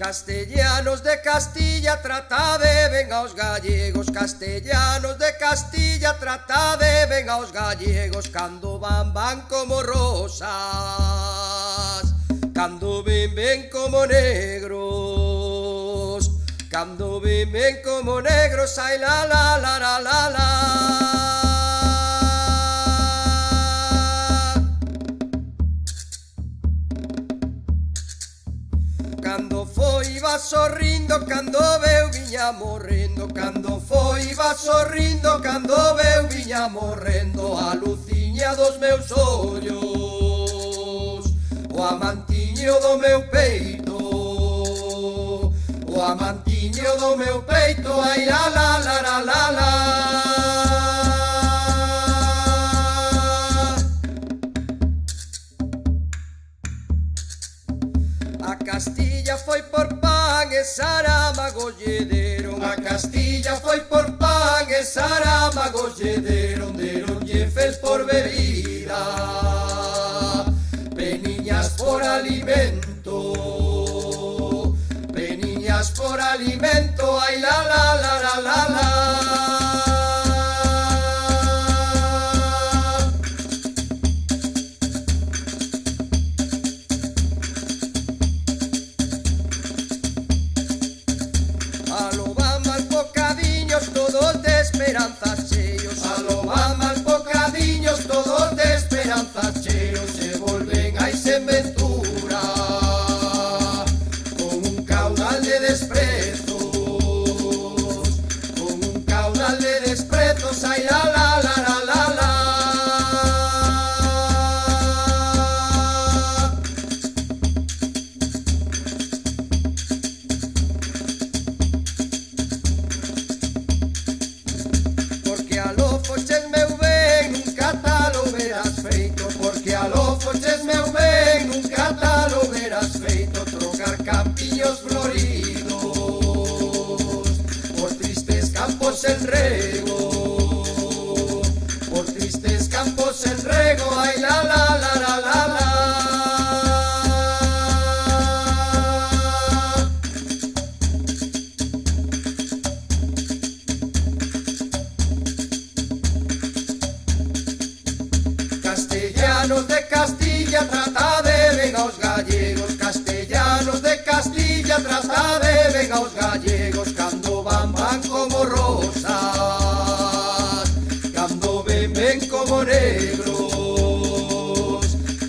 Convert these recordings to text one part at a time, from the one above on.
Castellanos de Castilla, tratade ben aos gallegos. Castellanos de Castilla, tratade ben aos gallegos. Cando van como rosas, cando ven como negros. Cando ven como negros, ay la la la la la la. Cando foi iba sorrindo, cando veu viña morrendo. Cando foi iba sorrindo, cando veu viña morrendo. A luciña dos meus ollos, o amantiño do meu peito, o amantiño do meu peito, ai la la la la la la. A Castilla foi por pan e Saramago lle deron. A Castilla foi por pan e Saramago lle deron. Deronlle fel por bebida, peniñas por alimento, peniñas por alimento, ai la la la la la la. Todos de esperanzas cheos, a lo maman bocadiños, todos de esperanzas cheos, se volven a sen ventura, con un caudal de desprezos, con un caudal de desprezos, ay la la la la la la. Foches meu ben, nunca tal o verás feito. Porque a lo foches meu ben, nunca tal o verás feito. Trocar campiños floridos por tristes campos en rego, por tristes campos en rego, ay la la la la la la. Castellanos de Castilla, tratade ben aos gallegos. Castellanos de Castilla, tratade ben aos gallegos. Cando van como rosas, cando ven como negros,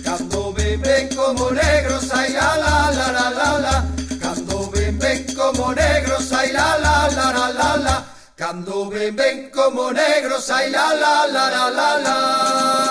cando ven como negros, ay la la la la la la. Cando ven como negros, ay la la la la la la. Cando ven como negros, ay la la la la la la.